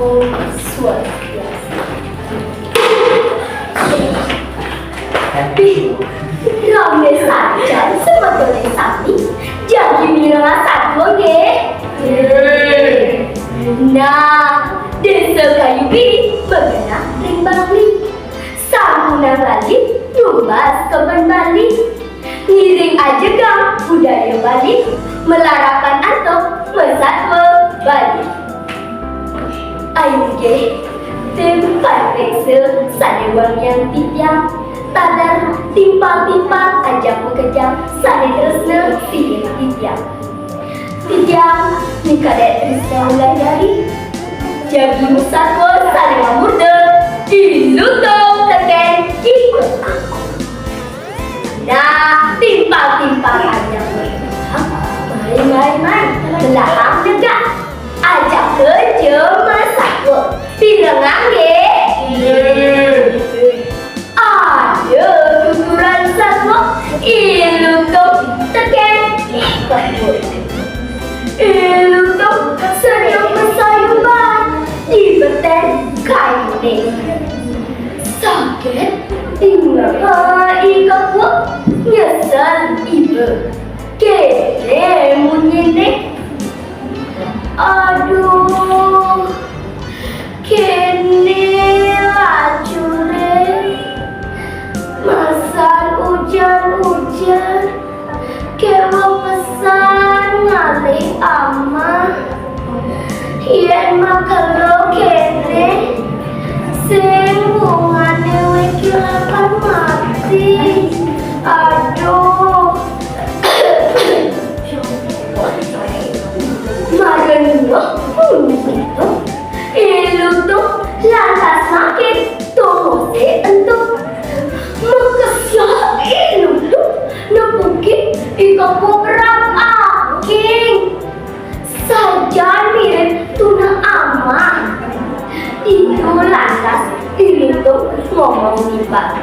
Om Swastiastu. Tapi rame saja sebetulnya Sami. Jadi Mira satu nggih. Nah, desa kayu bini bergerak rimbang ling. Sambungan lali tumbas keban Bali. Ngiring aja gang budaya Bali. Melarakan antok mesatwa Bali. Ayo nggih, tempat reksa sanewang yang tiang. Tadar timpal-timpal ajak bekerja sane tresna pilih tiang. Tiang nikadek tresna mulai dari jadi musatwa sane muda dilutong teken ikut aku. Nah, timpal-timpal ajak bekerja main belahang negak ajak kerja masatwa pirengang ada tuturan satwa ilutung teken ikut ilutung senyum bersayuban di beten kayu nih sakit tinggal ikat buat nyesel ibu kene munyene aduh kene lacure masal hujan-hujan kewa pesan ngalih ama yen makalo kene sing bungane wikilakan mati aduh marenyo ilu tuh lantas makin tunggu se entuk makasya ilu tuh nepukin ikapu perang aking saja mirip tuna aman itu lantas ilu tuh ngomong nimbak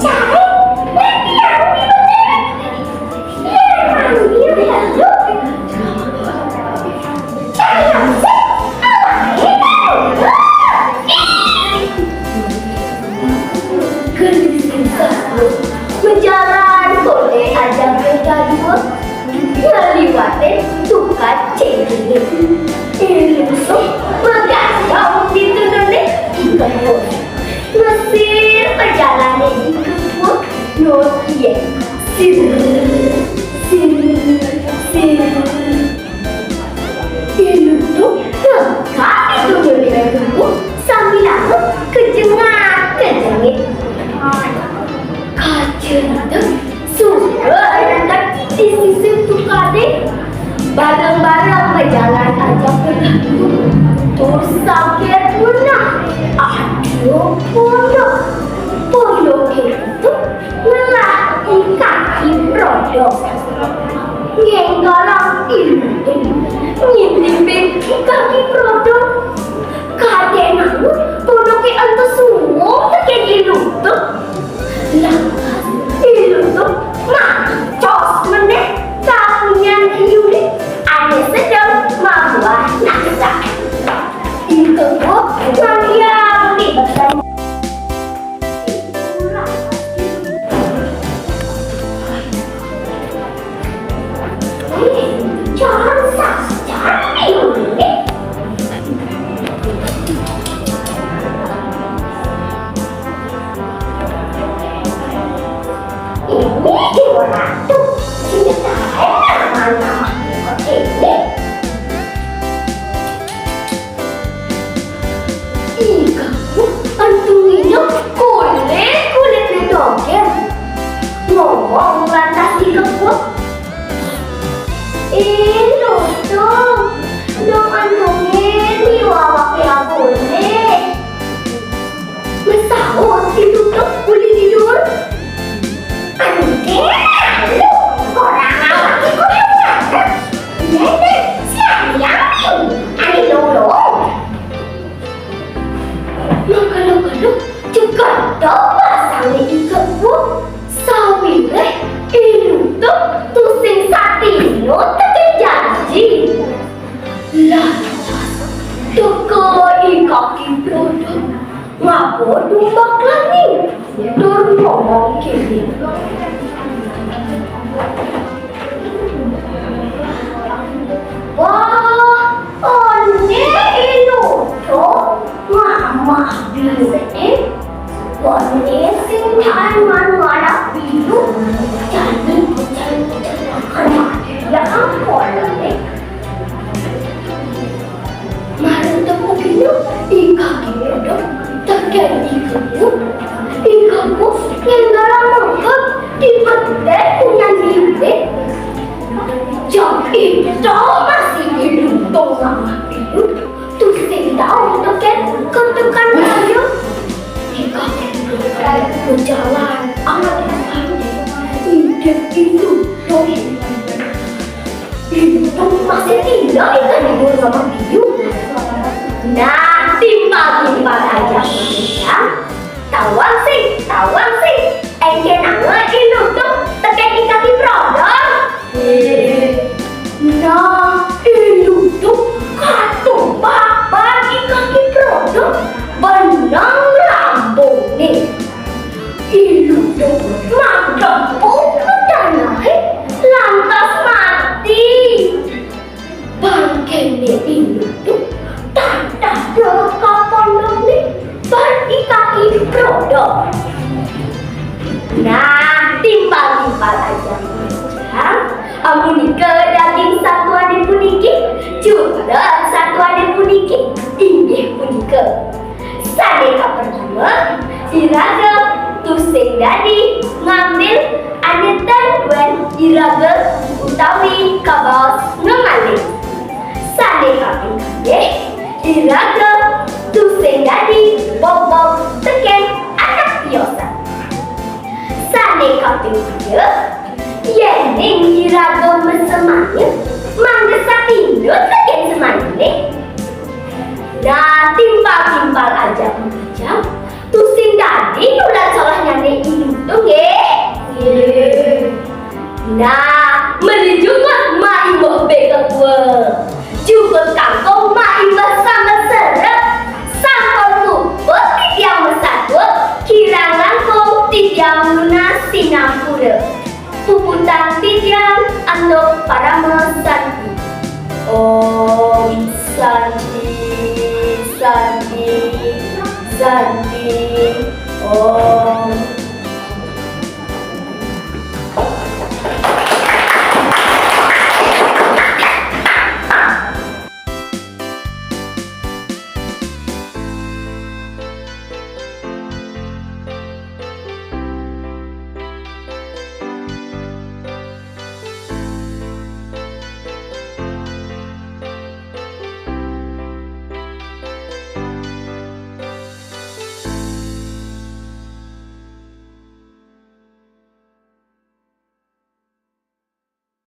Cari, pondok. Pondok itu ngelatih kaki produk. Ngenggala itu ngintipin kaki produk. Kadang pondoknya ente semua kayak dilutup. Lantas dilutup macos meneh kakunya diulik. Ada sedang mabuah naksa. Itu kok yang dibesar. Jangan saja diulik. Ini orang tuh tidak tahu mana ini. Kamu antunya kulit doger. Ngomong lantas di kebun. Lu tuh dong antungin di wawak yang boleh. Mesahut itu tuh boleh tidur. Lu orang awak itu yang mana? Ini siapa ani dulu. Kalau juga dapat sampai ikat bu, sampai itu tuh sing satino terjanji. Lantas toko kaki produk ngapa tumbak lagi? Tur ngomong kini. Wah, ini itu tuh mama bilang ini sing taiman mana biru jadi ya ampun nih. Marin temu biru ikan itu terjadi gitu. Ikanku yang dalam mangkuk dipetek dengan diri. Jadi itu masih hidup dong sama biru. Tuh sing tahu tuh kan ketukan kayu. Ikan itu berjalan amat ide itu dong. Itu masih tinggal ikan itu sama biru. Nah, timbal aja ya. Tawang sih. Engke nama itu tuh tekan kaki produk. Nah, itu tuh katumbak bagi kaki produk. Benang lambung nih. Itu tuh magempung mendanai lantas mati. Bangkene itu tuh tanda dorong kapondok nih. Bagi kaki produk. Nah, timbal aja. Amunika daging satu ada puniki, juga satu ada puniki, inggih punika. Sadeka pertama, iraga tusing dadi ngambil anetan wen iraga utawi kabaos ngamalik. Sadeka pinggih, iraga tusing dadi bobok teken anak biasa. Sadeka pinggih, yening iraga mesemanya mangga tindut teken semane. Nah, timbal aja macam tusing dadi udah salahnya nih itu nggih. Nah, meni juga mai mbok bekek juga kangkong mai sama serep sangkong luput tiang mesatu kirang langkung tiang lunas sinampura puputan